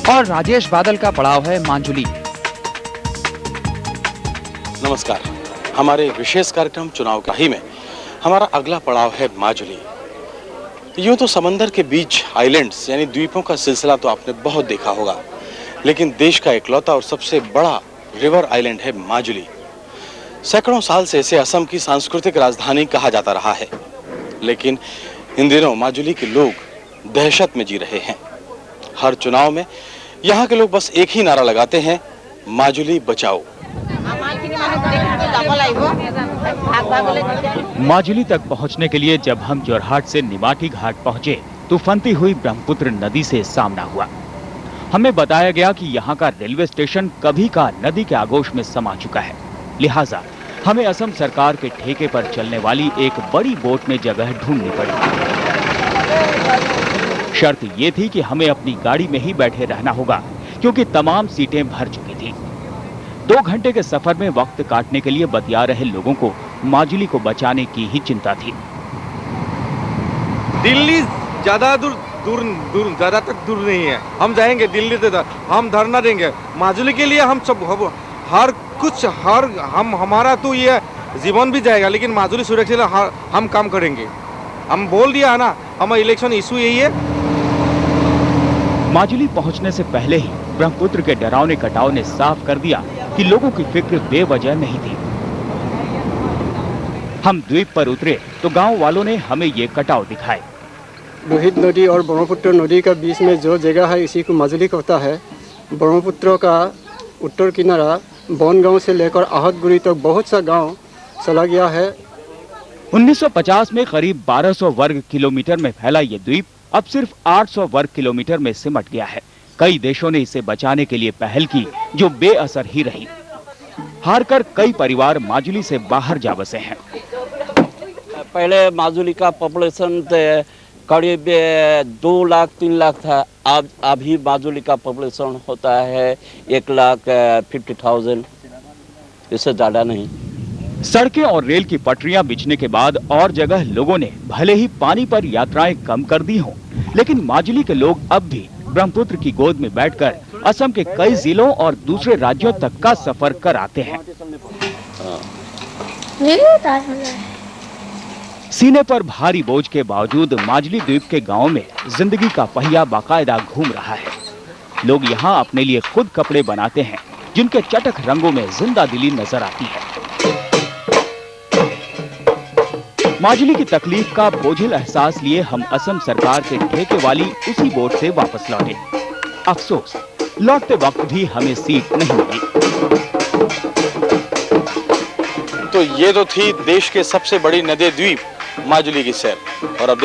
और राजेश बादल का पड़ाव है माजुली। नमस्कार, हमारे विशेष कार्यक्रम चुनाव का ही में हमारा अगला पड़ाव है माजुली। यूं तो समंदर के बीच आइलैंड्स यानी द्वीपों का सिलसिला तो आपने बहुत देखा होगा, लेकिन देश का इकलौता और सबसे बड़ा रिवर आइलैंड है माजुली। सैकड़ों साल से इसे असम की सांस्कृतिक राजधानी कहा जाता रहा है, लेकिन इन दिनों माजुली के लोग दहशत में जी रहे हैं। हर चुनाव में यहाँ के लोग बस एक ही नारा लगाते हैं, माजुली बचाओ। माजुली तक पहुंचने के लिए जब हम जोरहाट से निमाटी घाट पहुंचे तो फनती हुई ब्रह्मपुत्र नदी से सामना हुआ। हमें बताया गया कि यहाँ का रेलवे स्टेशन कभी का नदी के आगोश में समा चुका है, लिहाजा हमें असम सरकार के ठेके पर चलने वाली एक बड़ी बोट में जगह ढूंढनी पड़ी। शर्त ये थी कि हमें अपनी गाड़ी में ही बैठे रहना होगा, क्योंकि तमाम सीटें भर चुकी थी। 2 घंटे के सफर में वक्त काटने के लिए बतिया रहे लोगों को माजुली को बचाने की ही चिंता थी। दिल्ली ज्यादा ज्यादा तक दूर नहीं है। हम जाएंगे दिल्ली तक, हम धरना देंगे माजुली के लिए। हम सब हमारा तो ये जीवन भी जाएगा, लेकिन माजुली सुरक्षा के लिए हम काम करेंगे। हम बोल दिया है ना, हमारा इलेक्शन इशू यही है। माजुली पहुंचने से पहले ही ब्रह्मपुत्र के डरावने कटाव ने साफ कर दिया कि लोगों की फिक्र बेवजह नहीं थी। हम द्वीप पर उतरे तो गांव वालों ने हमें ये कटाव दिखाए। लोहित नदी और ब्रह्मपुत्र नदी का बीच में जो जगह है, इसी को माजुली कहता है। ब्रह्मपुत्र का उत्तर किनारा बनगांव से लेकर आहतगुड़ी तक बहुत सा गांव चला गया है। 1950 में करीब 1200 वर्ग किलोमीटर में फैला ये द्वीप अब सिर्फ 800 वर्ग किलोमीटर में सिमट गया है। कई देशों ने इसे बचाने के लिए पहल की, जो बेअसर ही रही। हारकर कई परिवार माजुली से बाहर जा बसे हैं। पहले माजुली का पॉपुलेशन करीब 2 लाख 3 लाख था। अब अभी माजुली का पॉपुलेशन होता है 1,50,000, इससे ज्यादा नहीं। सड़कें और रेल की पटरियां बिछने के बाद और जगह लोगों ने भले ही पानी पर यात्राएं कम कर दी हों, लेकिन माजुली के लोग अब भी ब्रह्मपुत्र की गोद में बैठकर असम के कई जिलों और दूसरे राज्यों तक का सफर कर आते हैं। सीने पर भारी बोझ के बावजूद माजुली द्वीप के गांव में जिंदगी का पहिया बाकायदा घूम रहा है। लोग यहाँ अपने लिए खुद कपड़े बनाते हैं, जिनके चटक रंगों में जिंदा दिली नजर आती है। माजुली की तकलीफ का बोझिल एहसास लिए हम असम सरकार के ठेके वाली उसी बोट से वापस लौटे। अफसोस, लौटते वक्त भी हमें सीट नहीं मिली। तो ये तो थी देश के सबसे बड़ी नदी द्वीप माजुली की सैर। और अब